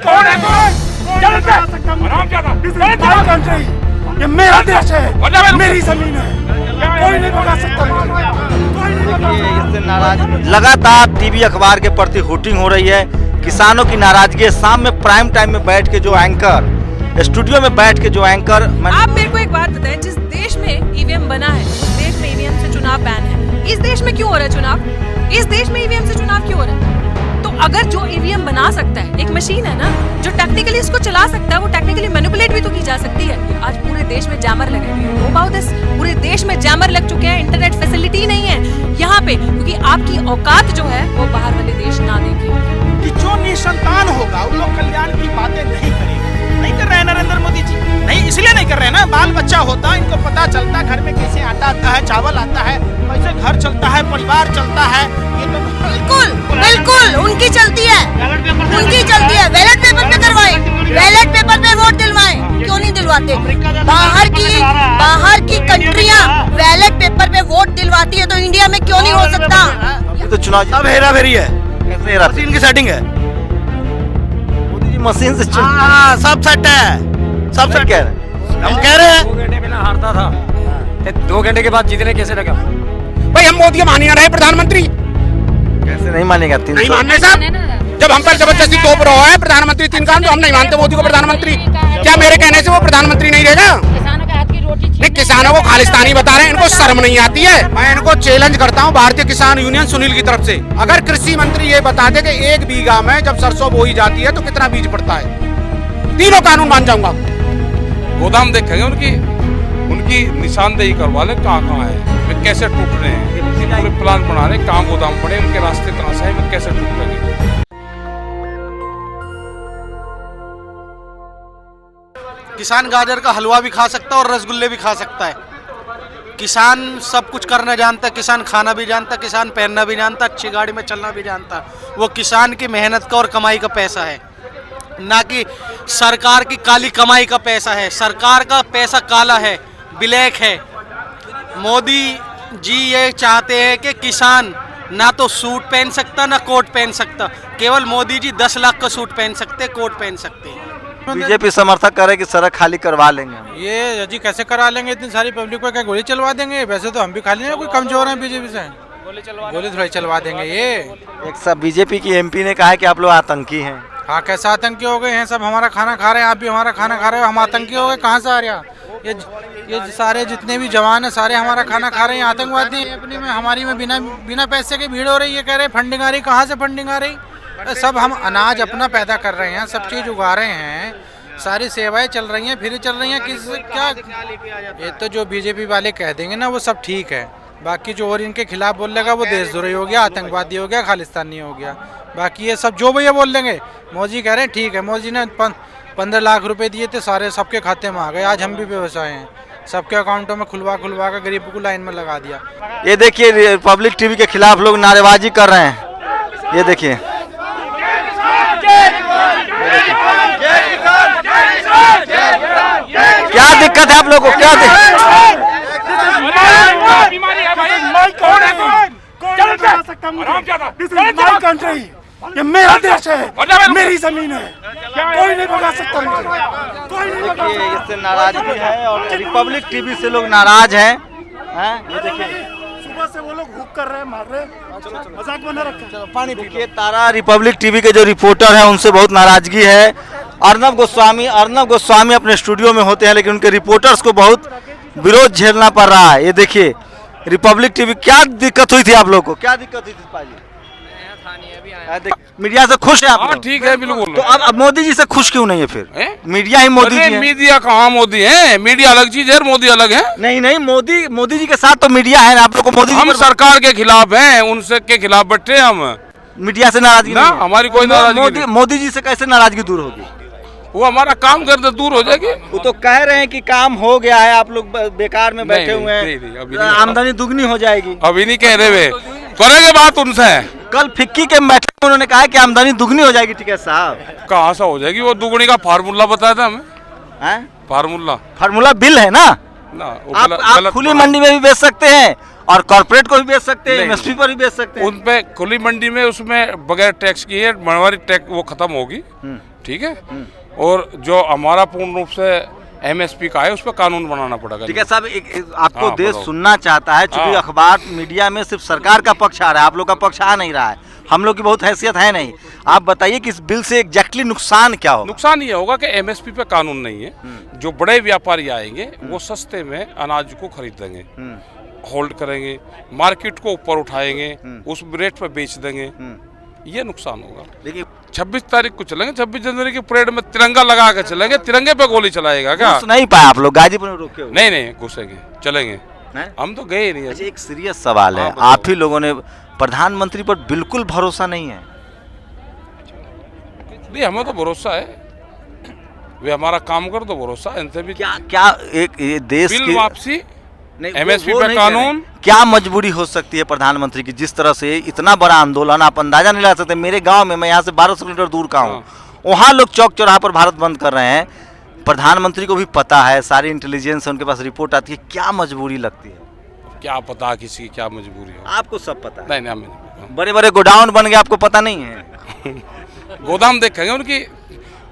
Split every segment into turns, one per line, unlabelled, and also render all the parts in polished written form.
कौन है? ये मेरा देश है, मेरी जमीन है, कोई नहीं भगा सकता मुझे, कोई नहीं भगा सकता।
इससे नाराज लगातार टीवी अखबार के प्रति हुटिंग हो रही है। किसानों की नाराजगी है। शाम में प्राइम टाइम में बैठ के जो एंकर, स्टूडियो में बैठ के जो एंकर,
आप मेरे को एक बात बताएं, जिस देश में ईवीएम बना है, उस देश में ईवीएम से चुनाव बैन है। इस देश में क्यों हो रहा है चुनाव? इस देश में ईवीएम से चुनाव क्यों हो रहा है? तो अगर जो ईवीएम बना सकता है, एक मशीन है ना जो टेक्निकली इसको चला सकता है, वो टेक्निकली मैनिपुलेट भी तो की जा सकती है। आज पूरे देश में जैमर लगे हुए हैं, अबाउट दिस, पूरे देश में जैमर लग चुके हैं। इंटरनेट फैसिलिटी नहीं है यहाँ पे, क्योंकि आपकी औकात जो है वो बाहर वाले देश ना देखे।
कि जो निसंतान होगा वो लोग कल्याण की बातें नहीं करेंगे। नहीं कर रहे हैं नरेंद्र मोदी जी, नहीं इसलिए नहीं कर रहे हैं ना, बाल बच्चा होता है, इनको पता चलता है घर में कैसे आटा आता है, चावल आता है, कैसे घर चलता है, परिवार चलता है। ये तो
बिल्कुल बिल्कुल उनकी चलती है, उनकी चलती है। बैलेट पेपर पे करवाएं, बैलेट पेपर पे वोट दिलवाएं, क्यों नहीं दिलवाते? बाहर की कंट्रियां बैलेट पेपर पे वोट दिलवाती है, तो इंडिया में क्यों नहीं हो सकता?
ये तो चुनाव
सब हेरा फेरी है,
कैसे हेरा?
मशीन की सेटिंग है,
मोदी जी मशीन से
हाँ सब सेट है, सब सेट
कह
है।
रहे हैं।
हम कह रहे हैं
2 घंटे पहले हारता था, 2 घंटे के बाद जीतने कैसे लगा?
भाई हम मोदी मान ही ना रहे प्रधानमंत्री,
कैसे नहीं मानेगा?
नहीं
300
मानने साहब, जब हम पर जबरदस्ती तोप रहा है प्रधानमंत्री 3 काम, तो हम नहीं मानते मोदी को प्रधानमंत्री। क्या मेरे कहने से वो प्रधानमंत्री नहीं रहेगा? नहीं, किसानों को खालिस्तानी बता रहे हैं, इनको शर्म नहीं आती है। मैं इनको चैलेंज करता हूं, भारतीय किसान यूनियन सुनील की तरफ से, अगर कृषि मंत्री ये बता दे कि 1 बीघा में जब सरसों बोई जाती है तो कितना बीज पड़ता है, तीनों कानून मान जाऊंगा।
गोदाम देखेंगे उनकी निशानदेही करवा लें कहाँ कहाँ है, वे कैसे टूट रहे हैं, पूरे प्लान बना रहे हैं, कहाँ गोदाम पड़े, उनके रास्ते कहाँ से हैं, वे कैसे टूट रहे हैं।
किसान गाजर का हलवा भी खा सकता है और रसगुल्ले भी खा सकता है। किसान सब कुछ करना जानता है, किसान खाना भी जानता है, किसान पहनना भी जानता है, अच्छी गाड़ी में चलना भी जानता है। वो किसान की मेहनत का और कमाई का पैसा है, ना कि सरकार की काली कमाई का पैसा है। सरकार का पैसा काला है, ब्लैक है। मोदी जी ये चाहते हैं कि किसान ना तो सूट पहन सकता ना कोट पहन सकता, केवल मोदी जी 10 लाख का सूट पहन सकते, कोट पहन सकते हैं।
बीजेपी समर्थक करे कि सड़क खाली करवा लेंगे हम।
ये जी कैसे करा लेंगे? इतनी सारी पब्लिक को क्या गोली चलवा देंगे? वैसे तो हम भी खाली नहीं, कोई कमजोर है बीजेपी से, गोली थोड़ी चलवा देंगे। ये
एक सब बीजेपी की एमपी ने कहा है कि आप लोग आतंकी हैं।
हाँ, कैसे आतंकी हो गए हैं? सब हमारा खाना खा रहे हैं, आप भी हमारा खाना खा रहे हो, हम आतंकी हो गए? कहाँ से आ रहा? ये सारे जितने भी जवान है सारे हमारा खाना खा रहे हैं, आतंकवादी हैं। अपनी में हमारी में बिना पैसे के भीड़ हो रही है, कह रहे फंडिंग आ रही। कहाँ से फंडिंग आ रही? सब हम अनाज अपना पैदा कर रहे हैं, सब चीज़ उगा रहे हैं, सारी सेवाएं चल रही हैं, फ्री चल रही हैं। किस क्या ये तो जो बीजेपी वाले कह देंगे ना वो सब ठीक है, बाकी जो और इनके खिलाफ बोलेगा वो देशद्रोही हो गया, आतंकवादी हो गया, खालिस्तानी हो गया। बाकी ये सब जो भैया बोल देंगे, मोदी कह रहे हैं ठीक है। मोदी ने 15 लाख रुपए दिए थे, सारे सबके खाते में आ गए। आज हम भी व्यवसाय हैं, सबके अकाउंटों में खुलवा कर गरीब को लाइन में लगा दिया।
ये देखिए रिपब्लिक टीवी के खिलाफ लोग नारेबाजी कर रहे हैं। ये देखिए क्या दिक्कत है आप लोगों को? क्या
ये मेरा देश है, मेरी जमीन है, कोई नहीं भगा सकता मुझे, कोई नहीं भगा
देखिए
सकता।
इससे नाराजगी है और रिपब्लिक टीवी से लोग नाराज हैं। ये देखिए
सुबह से वो लोग हुक कर रहे हैं, मार रहे हैं, मजाक बना रखा है। पानी
देखिए तारा रिपब्लिक टीवी के जो रिपोर्टर हैं उनसे बहुत नाराजगी है। अर्नब गोस्वामी अपने स्टूडियो में होते हैं, लेकिन उनके रिपोर्टर्स को बहुत विरोध झेलना पड़ रहा है। ये देखिए रिपब्लिक टीवी, क्या दिक्कत हुई थी आप लोग को? क्या दिक्कत हुई थी पाजी? मीडिया से खुश है आप लोग?
ठीक है बिल्कुल।
तो अब मोदी जी से खुश क्यों नहीं है फिर? मीडिया ही मोदी जी है।
मीडिया कहाँ मोदी है? मीडिया अलग चीज है, मोदी अलग है।
नहीं मोदी जी के साथ तो मीडिया है ना। आप लोग को मोदी
हम सरकार के खिलाफ हैं, उनसे के खिलाफ बैठे हम।
मीडिया से नाराजगी
ना, हमारी कोई नाराजगी नहीं।
मोदी जी से कैसे नाराजगी दूर होगी?
वो हमारा काम कर दे दूर हो जाएगी।
वो तो कह रहे हैं कि काम हो गया है, आप लोग बेकार में बैठे हुए
नहीं, अभी
हैं,
नहीं।
आमदनी दुगनी हो जाएगी।
अभी नहीं कह रहे वे, करेंगे बात उनसे।
कल फिक्की के बैठक में उन्होंने कहा कि आमदनी दुगनी हो जाएगी। ठीक है साहब,
कहाँ से हो जाएगी? वो दुगुनी का फार्मूला बताया था हमें।
हैं?
फार्मूला
फार्मूला बिल है ना,
ना,
आप खुली मंडी में भी बेच सकते हैं और कॉर्पोरेट को भी बेच सकते हैं,
नहीं,
एमएसपी पर भी बेच सकते हैं।
उन पे खुली मंडी में उसमें बगैर टैक्स की है, मनमानी टैक्स वो खत्म होगी, ठीक है। और जो हमारा पूर्ण रूप से एमएसपी का है उस पर कानून बनाना पड़ेगा।
ठीक है साहब, आपको
हाँ,
देश
बताओ।
सुनना चाहता है, क्योंकि
हाँ।
अखबार मीडिया में सिर्फ सरकार का पक्ष आ रहा है, आप लोग का पक्ष आ नहीं रहा है, हम लोग की बहुत हैसियत है नहीं। आप बताइए कि इस बिल से एग्जैक्टली नुकसान क्या होगा?
नुकसान ये होगा कि एमएसपी पे कानून नहीं है। जो बड़े व्यापारी आएंगे वो सस्ते में अनाज को खरीदेंगे, होल्ड करेंगे, मार्केट को ऊपर उठाएंगे, उस रेट पर बेच देंगे, ये नुकसान होगा।
देखिए
26 तारीख को चलेंगे, 26 जनवरी की परेड में तिरंगा लगा के चलेंगे, तिरंगे पे गोली चलाएगा क्या?
घुस नहीं पाए आप लोग, गाजीपुर में रोके हो?
नहीं घुसेंगे, चलेंगे,
हैं?
हम तो गए नहीं।
अच्छा, एक सीरियस सवाल है,
हाँ, बताओ।
आप ही लोगों ने प्रधानमंत्री पर बिल्कुल भरोसा नहीं है।
नहीं, हमें तो भरोसा है, वे हमारा काम कर तो भरोसा है। इनसे भी
क्या क्या एक ये देश
बिल
की
वापसी,
नहीं,
MSP
वो
पे
नहीं कह रहे
कानून।
हैं। क्या मजबूरी हो सकती है प्रधानमंत्री की, जिस तरह से इतना बड़ा आंदोलन, आप अंदाजा नहीं लगा सकते। मेरे गांव में, मैं यहाँ से 1200 किलोमीटर दूर का हूँ, वहाँ लोग चौक चौराहा पर भारत बंद कर रहे हैं। प्रधानमंत्री को भी पता है, सारी इंटेलिजेंस है, उनके पास रिपोर्ट आती है, क्या मजबूरी लगती है?
क्या पता किसी की क्या मजबूरी हो।
आपको सब पता है।
नहीं हमें नहीं पता।
बड़े बड़े गोडाउन बन गए, आपको पता नहीं है?
गोदाम देखेंगे,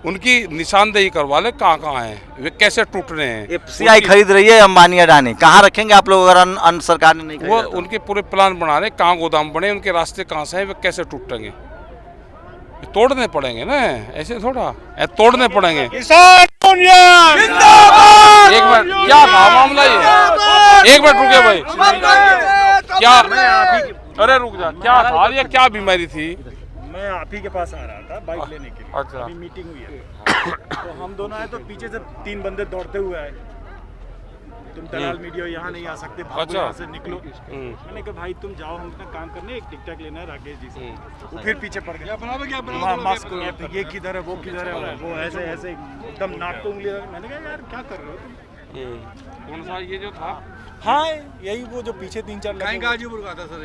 उनकी निशानदेही करवा ले, कहाँ हैं वे, कैसे टूट रहे हैं।
एफसीआई खरीद रही है अंबानी अडानी, कहाँ रखेंगे आप लोग अगर अन्य सरकार ने नहीं
वो
खरीदा तो?
उनके पूरे प्लान बना रहे, कहाँ गोदाम बने, उनके रास्ते कहाँ से हैं, वे कैसे टूटेंगे। तोड़ने पड़ेंगे ना, ऐसे थोड़ा तोड़ने पड़ेंगे। एक मिनट, क्या था मामला ये? एक मिनट रुके भाई, क्या? अरे रुक जा, क्या था ये, क्या बीमारी थी?
मैं आप ही के पास आ रहा था बाइक लेने के लिए।
अच्छा।
अभी मीटिंग हुई है तो हम दोनों आए तो पीछे से 3 बंदे दौड़ते हुए आए, तुम दलाल मीडिया यहाँ नहीं आ सकते, भागो
अच्छा।
यहाँ से निकलो। मैंने कहा भाई तुम जाओ, हम अपना काम करने, एक टिक टैक लेना है राकेश जी से। वो फिर पीछे पड़ गया, मास्क ये किधर है, वो किधर है, वो ऐसे ऐसे एकदम नाक को उंगली। मैंने कहा यार क्या कर रहे हो तुम?
कौन सा ये जो था?
हाँ यही वो जो पीछे 3-4
गाजीपुर का था सर,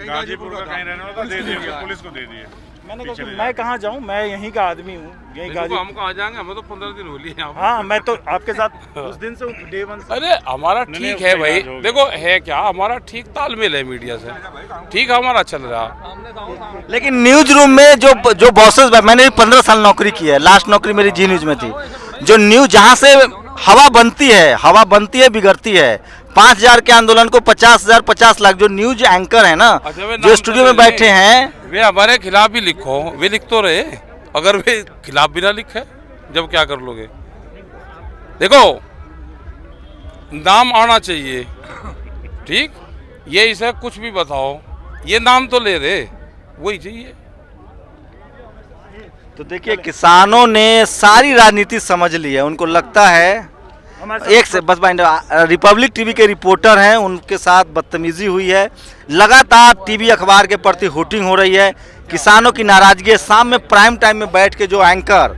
गाजीपुर का कहीं रहने वाला,
दे दिए,
पुलिस को दे दिए। मैंने कहा कि मैं कहाँ जाऊँ, मैं यहीं का आदमी हूँ, यहीं गाजी।
हम कहाँ जाएंगे, हमें तो 15 दिन हो लिए यहाँ पे।
हाँ मैं तो आपके साथ उस दिन से डे 1 से।
अरे हमारा ठीक है भाई, देखो है क्या, हमारा ठीक तालमेल है मीडिया से, ठीक हमारा चल रहा।
लेकिन न्यूज रूम में जो बॉसेस, मैंने 15 साल नौकरी की है, लास्ट नौकरी मेरी जी न्यूज में थी। जो न्यूज जहाँ से हवा बनती है बिगड़ती है। 5000 के आंदोलन को 50,000 50 लाख जो न्यूज एंकर है ना,
अच्छा, वे
जो
नाम
स्टूडियो
तो
में बैठे हैं,
वे हमारे खिलाफ ही लिखो, वे लिख तो रहे, अगर वे खिलाफ भी ना लिखे जब क्या कर लोगे। देखो नाम आना चाहिए, ठीक, ये इसे कुछ भी बताओ, ये नाम तो ले रहे, वही चाहिए।
तो देखिए किसानों ने सारी राजनीति समझ ली है। उनको लगता है एक से बस रिपब्लिक टीवी के रिपोर्टर हैं, उनके साथ बदतमीजी हुई है, लगातार टीवी अखबार के प्रति हुटिंग हो रही है, किसानों की नाराजगी है। शाम में प्राइम टाइम में बैठ के जो एंकर,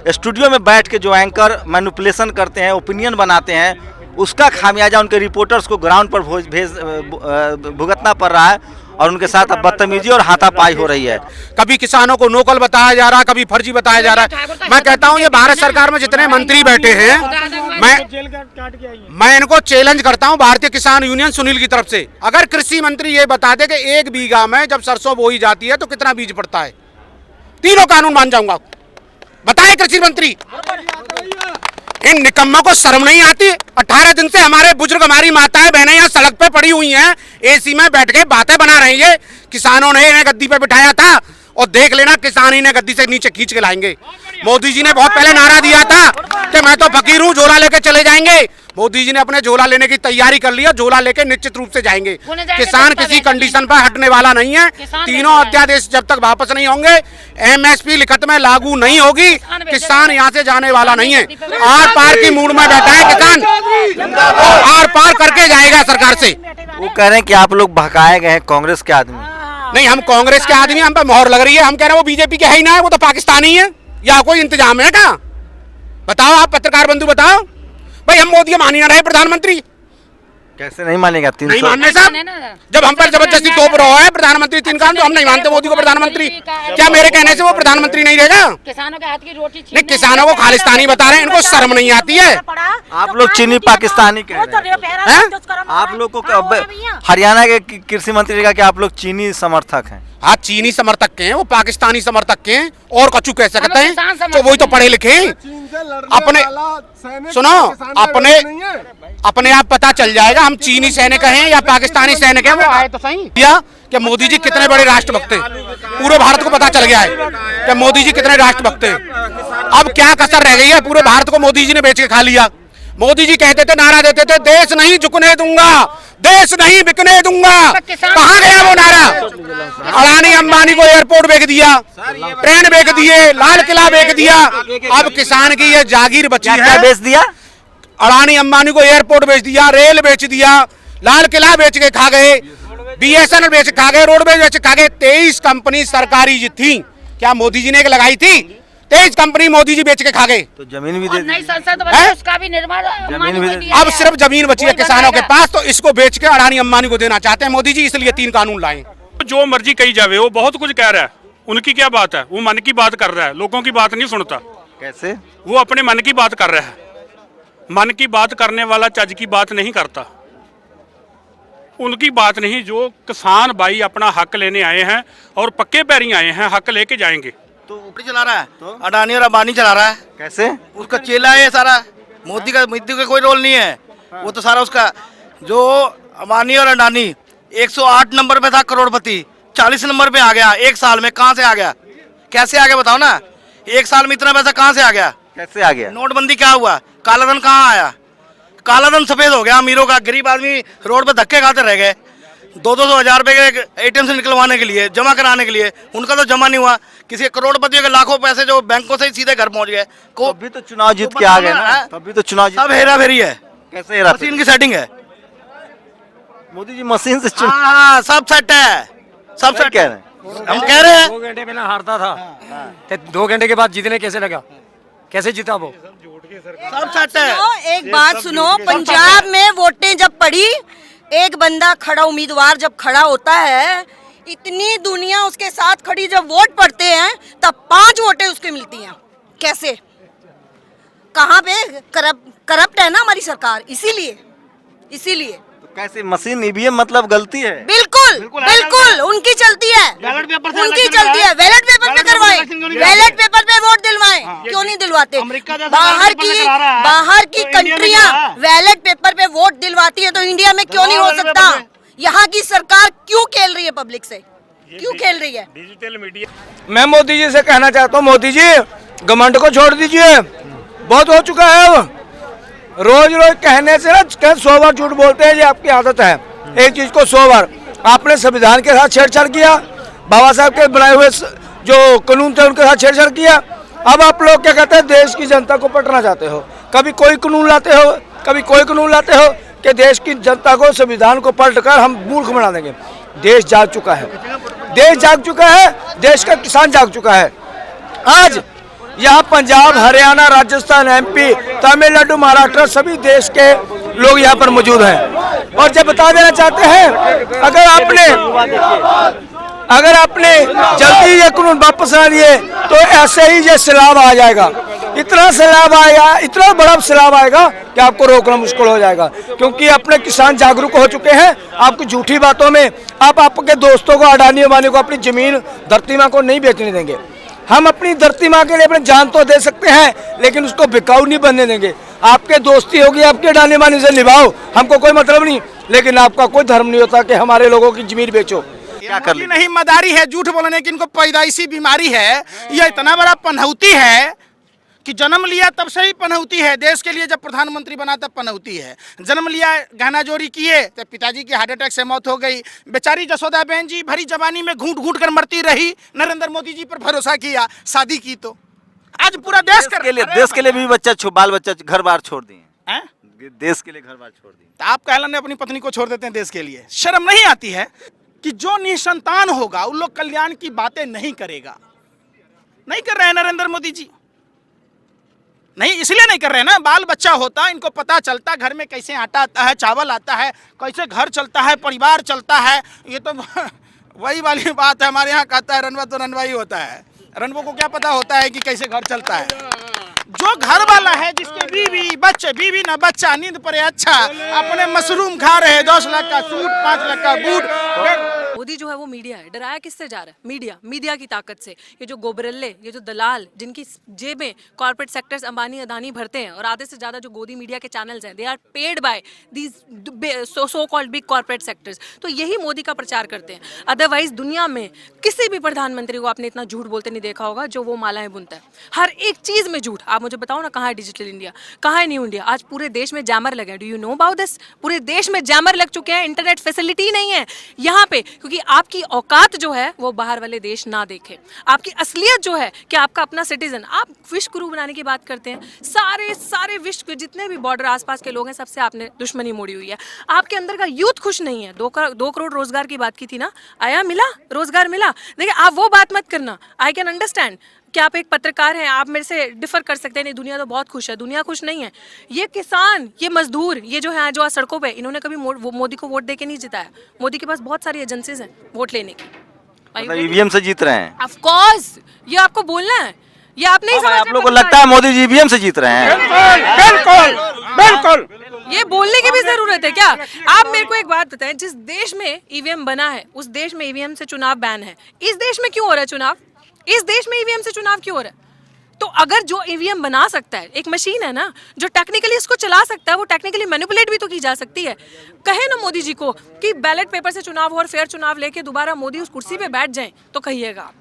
स्टूडियो में बैठ के जो एंकर मैनिपुलेशन करते हैं, ओपिनियन बनाते हैं, उसका खामियाजा उनके रिपोर्टर्स को ग्राउंड पर भुगतना पड़ रहा है और उनके साथ अब बदतमीजी और हाथापाई हो रही है।
कभी किसानों को नोकल बताया जा रहा है, कभी फर्जी बताया जा रहा है। मैं कहता हूं ये भारत सरकार में जितने मंत्री बैठे हैं, मैं इनको चैलेंज करता हूं भारतीय किसान यूनियन सुनील की तरफ से, अगर कृषि मंत्री ये बता दे कि 1 बीघा में जब सरसों बोई जाती है तो कितना बीज पड़ता है, तीनों कानून मान जाऊंगा। बताए कृषि मंत्री। इन निकम्मों को शर्म नहीं आती? 18 दिन से हमारे बुजुर्ग, हमारी माताएं बहनें यहाँ सड़क पे पड़ी हुई हैं, एसी में बैठ के बातें बना रही है। किसानों ने इन्हें गद्दी पे बिठाया था और देख लेना किसान इन्हें गद्दी से नीचे खींच के लाएंगे। मोदी जी ने बहुत पहले नारा दिया था कि मैं तो फकीर हूँ, झोला लेके चले जाएंगे। मोदी जी ने अपने झोला लेने की तैयारी कर लिया, झोला लेके निश्चित रूप से जाएंगे। किसान किसी कंडीशन पर हटने वाला नहीं है। तीनों अध्यादेश जब तक वापस नहीं होंगे, एमएसपी लिखत में लागू नहीं होगी, किसान यहाँ से जाने वाला नहीं है। आर पार की मूड में बैठा है किसान, आर पार करके जाएगा सरकार से।
वो कह रहे हैं कि आप लोग भड़काए गए हैं कांग्रेस के आदमी।
नहीं, हम कांग्रेस के आदमी, हम पे मोहर लग रही है। हम कह रहे हैं वो बीजेपी के है ही ना, वो तो पाकिस्तानी है। या कोई इंतजाम है क्या? बताओ आप पत्रकार बंधु, बताओ भाई। हम मोदी मान ही ना रहे प्रधानमंत्री।
कैसे नहीं मानेगा?
नहीं
300
मानने साहब, जब हम पर जबरदस्ती थोप रहा है प्रधानमंत्री 3 कानून, तो हम नहीं मानते मोदी को प्रधानमंत्री। क्या मेरे कहने से वो प्रधानमंत्री नहीं रहेगा?
किसानों के हाथ की रोटी
नहीं, किसानों को खालिस्तानी बता रहे हैं, इनको शर्म नहीं आती है।
आप लोग चीनी पाकिस्तानी कह रहे हैं। आप लोग को हरियाणा के कृषि मंत्री का कि आप लोग चीनी समर्थक हैं।
हाँ, चीनी समर्थक के हैं, वो पाकिस्तानी समर्थक के हैं, और कचू कह सकते हैं, तो वही तो पढ़े लिखे हैं। अपने सुनो, अपने आप पता चल जाएगा हम चीनी सैनिक हैं या पाकिस्तानी सैनिक हैं। वो आए तो सही कि मोदी जी कितने बड़े राष्ट्रभक्त हैं, पूरे भारत को पता चल गया है कि मोदी जी कितने राष्ट्रभक्त हैं। अब क्या कसर रह गई है? पूरे भारत को मोदी जी ने बेच के खा लिया। मोदी जी कहते थे, नारा देते थे, देश नहीं झुकने दूंगा, देश नहीं बिकने दूंगा। कहाँ गया वो नारा? अडानी अंबानी को एयरपोर्ट बेच दिया, ट्रेन बेच दिए, लाल किला बेच दिया। अब किसान की ये जागीर बची है।
बेच दिया?
अडानी अंबानी को एयरपोर्ट बेच दिया, रेल बेच दिया, लाल किला बेच के खा गए, BSNL बेच खा गए, रोडवेज बेच खा गए। 23 कंपनी सरकारी जी थी, क्या मोदी जी ने एक लगाई थी? 23 कंपनी मोदी जी बेच के खा गए।
तो जमीन भी दे
नई संसद बनी, उसका भी निर्माण
जमीन भी
अब सिर्फ जमीन बची है किसानों के पास, तो इसको बेच के अडानी अंबानी को देना चाहते हैं मोदी जी, इसलिए 3 कानून लाए।
जो मर्जी कही जावे, वो बहुत कुछ कह रहा है, उनकी क्या बात है? वो मन की बात कर रहा है, लोगों की बात नहीं सुनता।
कैसे?
वो अपने मन की बात कर रहा है। मन की बात करने वाला चज की बात नहीं करता। उनकी बात नहीं, जो किसान भाई अपना हक लेने आए हैं और पक्के पैरी आए हैं, हक लेके जाएंगे।
तो ऊपरी चला रहा है, तो अडानी और अंबानी चला रहा है।
कैसे?
उसका चेला है सारा, मोदी का कोई रोल नहीं है। वो तो सारा उसका, जो अंबानी और अडानी 108 नंबर पे था करोड़पति, 40 नंबर पे आ गया 1 साल में। कहाँ से आ गया? कैसे आ गया बताओ ना? 1 साल में इतना पैसा कहाँ से आ गया?
कैसे आ गया?
नोटबंदी क्या हुआ? कालाधन कहाँ आया? कालाधन सफेद हो गया अमीरों का, गरीब आदमी रोड पे धक्के खाते रह गए। 200 हजार रुपए के ATM से निकलवाने के लिए, जमा कराने के लिए, उनका तो जमा नहीं हुआ। किसी करोड़पतियों के लाखों पैसे जो बैंकों से सीधे घर पहुंच गए।
अभी तो चुनाव जीत के आ गए ना, तभी तो चुनाव
सब हेरा फेरी है।
कैसे हेरा?
मशीन की सेटिंग है।
मोदी जी मशीन से
हाँ, सब सेट है, सब सेट
कह रहे हैं।
हम कह रहे हैं।
2 घंटे पहले हारता था, तो 2 घंटे के बाद जीतने कैसे लगा? कैसे जीता वो?
सब सेट है।
एक बात सुनो, पंजाब में वोटें जब पड़ी, एक बंदा खड़ा, उम्मीदवार जब खड़ा होता है, इतनी दुनिया उसके साथ खड़ी, जब वोट पड़ते हैं तब 5 वोटें उसके मिलती हैं। कैसे? कहाँ पे करप्ट है ना हमारी सरकार, इसीलिए।
तो कैसे मशीन EVM मतलब गलती है?
बिल्कुल उनकी चलती है, उनकी चलती है। बैलेट पेपर पे करवाए, बैलेट पेपर पे वोट दिलवाए, क्यों नहीं दिलवाते? बाहर की कंट्रियां बैलेट पेपर पे वोट दिलवाती है, तो इंडिया में क्यों नहीं हो सकता? यहाँ की सरकार क्यों खेल रही है पब्लिक से? क्यों खेल रही है?
Digital media.
मैं मोदी जी से कहना चाहता हूँ, मोदी जी घमंड को छोड़ दीजिए, बहुत हो चुका है। अब रोज कहने से ना 100 बार झूठ बोलते हैं, ये आपकी आदत है। एक चीज को 100 बार आपने संविधान के साथ छेड़छाड़ किया, बाबा साहब के बनाए हुए जो कानून थे उनके साथ छेड़छाड़ किया। अब आप लोग क्या कहते हैं, देश की जनता को पटना चाहते हो। कभी कोई कानून लाते हो, कभी कोई कानून लाते हो कि देश की जनता को, संविधान को पलटकर हम मूर्ख बना देंगे। देश जाग चुका है, देश जाग चुका है, देश का किसान जाग चुका है। आज यहाँ पंजाब, हरियाणा, राजस्थान, MP, तमिलनाडु, महाराष्ट्र, सभी देश के लोग यहाँ पर मौजूद हैं। और जब बता देना चाहते हैं, अगर आपने जल्दी ये कानून वापस ला लिए तो ऐसे ही ये सैलाब आ जाएगा, इतना सैलाब आएगा, इतना बड़ा सैलाब आएगा कि आपको रोकना मुश्किल हो जाएगा। क्योंकि अपने किसान जागरूक हो चुके हैं। आपकी झूठी बातों में आप आपके दोस्तों को, अडानी अंबानी को अपनी जमीन, धरती माँ को नहीं बेचने देंगे। हम अपनी धरती माँ के लिए अपनी जान तो दे सकते हैं, लेकिन उसको बिकाऊ नहीं बनने देंगे। आपके दोस्ती होगी, आपके अडानी अंबानी से निभाओ, हमको कोई मतलब नहीं, लेकिन आपका कोई धर्म नहीं होता कि हमारे लोगों की जमीन बेचो।
क्या कर ली? नहीं, मदारी है, झूठ बोलने की इनको पैदाइशी बीमारी है। यह इतना बड़ा पनौती है कि जन्म लिया तब से ही पनौती है। देश के लिए जब प्रधानमंत्री बना तब पनौती है। जन्म लिया, गहना जोरी किए, तो पिताजी की हार्ट अटैक से मौत हो गई। बेचारी जसोदा बहन जी भरी जवानी में घूट घूट कर मरती रही, नरेंद्र मोदी जी पर भरोसा किया, शादी की, तो आज पूरा देश
के लिए भी बाल बच्चा घर बार छोड़ दिए, देश के लिए घर बार छोड़ दिए।
तो आप कहलन ने अपनी पत्नी को छोड़ देते हैं देश के लिए। शर्म नहीं आती है कि जो निसंतान होगा उन लोग कल्याण की बातें नहीं करेगा। नहीं कर रहे हैं नरेंद्र मोदी जी।
नहीं, इसलिए नहीं कर रहे ना, बाल बच्चा होता, इनको पता चलता घर में कैसे आटा आता है, चावल आता है, कैसे घर चलता है, परिवार चलता है। ये तो वही वाली बात है, हमारे यहाँ कहता है रनवा तो रनवा ही होता है। रनवो को क्या पता होता है कि कैसे घर चलता है। जो घर वाला है, जिसके बीवी बच्चे, बीवी ना बच्चा, नींद पड़े अच्छा, अपने मशरूम खा रहे, 10 लाख का सूट, 5 लाख का बूट।
मोदी जो है वो मीडिया है, डराया किससे जा रहा है? मीडिया की ताकत से। ये जो गोबरल्ले, ये जो दलाल, जिनकी जेब में कॉर्पोरेट सेक्टर्स अंबानी अदानी भरते हैं, और आधे से ज्यादा जो गोदी मीडिया के चैनल्स हैं, they are paid by these so called big corporate sectors. तो यही मोदी का प्रचार करते हैं। अदरवाइज दुनिया में किसी भी प्रधानमंत्री को आपने इतना झूठ बोलते नहीं देखा होगा जो वो मालाएं बुनता है। हर एक चीज में झूठ। आप मुझे बताओ ना, कहाँ है डिजिटल इंडिया, कहाँ है न्यू इंडिया? आज पूरे देश में जैमर लगे हैं। Do you know about this? पूरे देश में जैमर लग चुके हैं, इंटरनेट फैसिलिटी नहीं है यहाँ पे, क्योंकि आपकी औकात जो है वो बाहर वाले देश ना देखे। आपकी असलियत जो है कि आपका अपना सिटीजन। आप विश्व गुरु बनाने की बात करते हैं, सारे विश्व के जितने भी बॉर्डर आसपास के लोग हैं, सबसे आपने दुश्मनी मोड़ी हुई है। आपके अंदर का यूथ खुश नहीं है। 2 करोड़ रोजगार की बात की थी ना, आया, मिला, रोजगार मिला। देखिए, आप वो बात मत करना। आई कैन अंडरस्टैंड कि आप एक पत्रकार हैं, आप मेरे से डिफर कर सकते हैं, नहीं दुनिया तो बहुत खुश है। दुनिया खुश नहीं है। ये किसान, ये मजदूर, ये जो है जो आज सड़कों पे, इन्होंने कभी मोदी को वोट देके नहीं जिताया। मोदी के पास बहुत सारी एजेंसीज हैं वोट लेने की।
मतलब ईवीएम से जीत रहे हैं?
ऑफ कोर्स, ये आपको बोलना है, ये आप नहीं समझ।
आप लोगों को लगता है मोदी जी ईवीएम से जीत रहे हैं?
बिल्कुल।
ये बोलने की भी जरूरत है क्या? आप मेरे को एक बात बताएं, जिस देश में ईवीएम बना है उस देश में ईवीएम से चुनाव बैन है। इस देश में क्यों हो रहा है चुनाव? इस देश में ईवीएम से चुनाव क्यों हो रहा है? तो अगर जो ईवीएम बना सकता है, एक मशीन है ना जो टेक्निकली इसको चला सकता है, वो टेक्निकली मैनिपुलेट भी तो की जा सकती है। कहे ना मोदी जी को कि बैलेट पेपर से चुनाव हो और फेयर चुनाव लेके दोबारा मोदी उस कुर्सी पे बैठ जाएं, तो कहिएगा।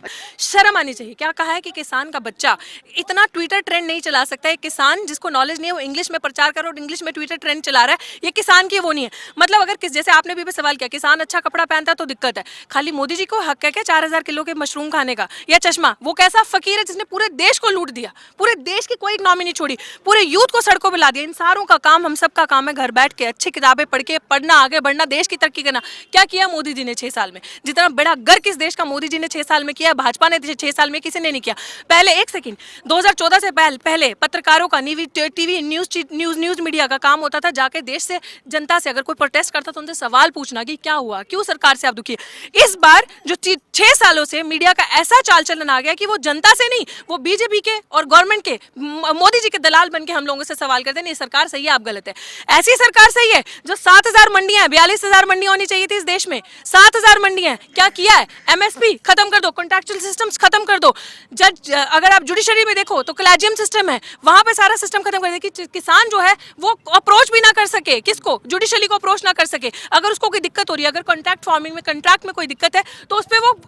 शर्म आनी चाहिए। क्या कहा है कि किसान का बच्चा इतना ट्विटर ट्रेंड नहीं चला सकता। एक किसान जिसको नॉलेज नहीं है, वो इंग्लिश में प्रचार कर रहा है और इंग्लिश में ट्विटर ट्रेंड चला रहा है। ये किसान की वो नहीं है। मतलब अगर जैसे आपने भी सवाल किया, किसान अच्छा कपड़ा पहनता है तो दिक्कत है, खाली मोदी जी को हक है क्या 4000 किलो के मशरूम खाने का या चश्मा? वो कैसा फकीर है जिसने पूरे देश को लूट दिया, पूरे देश की कोई इकोनॉमी नहीं छोड़ी, पूरे यूथ को सड़कों पे ला दिया। इन सारों का काम, हम सब का काम है घर बैठ के अच्छी किताबें पढ़ के पढ़ना, आगे बढ़ना, देश की तरक्की करना। क्या किया मोदी जी ने 6 साल में? जितना बड़ा गर्व किस देश का मोदी जी ने 6 साल में किया, भाजपा ने 6 साल में किसी ने नहीं किया। पहले 1 सेकंड, 2014 से पहले पत्रकारों का, टीवी न्यूज मीडिया का काम होता था जाके देश से, जनता से अगर कोई प्रोटेस्ट करता तो उनसे सवाल पूछना कि क्या हुआ, क्यों सरकार से आप दुखी है। इस बार जो 6 सालों से मीडिया का ऐसा चाल चलन आ गया कि वो जनता से नहीं, वो बीजेपी के और गवर्नमेंट के, मोदी जी के दलाल बन के हम लोगों से सवाल करते हैं, नहीं सरकार सही है, आप गलत है। ऐसी सरकार सही है जो 7000 मंडियां, 42,000 मंडियां होनी चाहिए थी इस देश में, 7000 मंडियां। क्या किया है? एमएसपी खत्म कर दो, कॉन्ट्रैक्चुअल सिस्टम्स खत्म कर दो। जज, अगर आप जुडिशरी में देखो तो कलेजियम सिस्टम है, वहां पे सारा सिस्टम खत्म कर दे कि किसान जो है वो अप्रोच भी ना कर सके, किसको? जुडिशरी को अप्रोच ना कर सके। अगर उसको कोई दिक्कत हो रही है, अगर कॉन्ट्रैक्ट फार्मिंग में, कॉन्ट्रैक्ट में कोई दिक्कत है, तो उस पर वो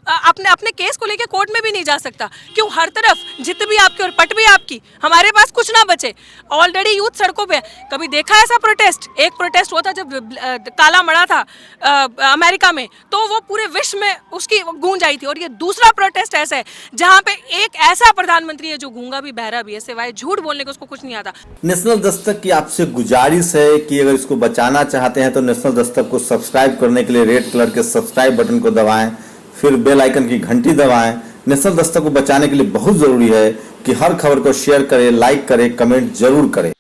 अपने केस को लेकर कोर्ट में भी नहीं जा सकता। क्यों? हर तरफ जित भी आपकी और पट भी आपकी, हमारे पास कुछ ना बचे। ऑलरेडी यूथ सड़कों पे। कभी देखा ऐसा प्रोटेस्ट? एक प्रोटेस्ट हुआ था जब काला मड़ा था अमेरिका में, तो वो पूरे विश्व में उसकी गूंज आई थी। और ये दूसरा प्रोटेस्ट ऐसा है जहां पे एक ऐसा प्रधानमंत्री है जो गूंगा भी बहरा भी है, सिवाय झूठ बोलने को उसको कुछ नहीं आता।
नेशनल दस्तक की आपसे गुजारिश है कि अगर इसको बचाना चाहते हैं तो नेशनल दस्तक को सब्सक्राइब करने के लिए रेड कलर के सब्सक्राइब बटन को दबाएं, फिर बेल आइकन की घंटी दबाएं। नेशनल दस्तक को बचाने के लिए बहुत जरूरी है कि हर खबर को शेयर करें, लाइक करें, कमेंट जरूर करें।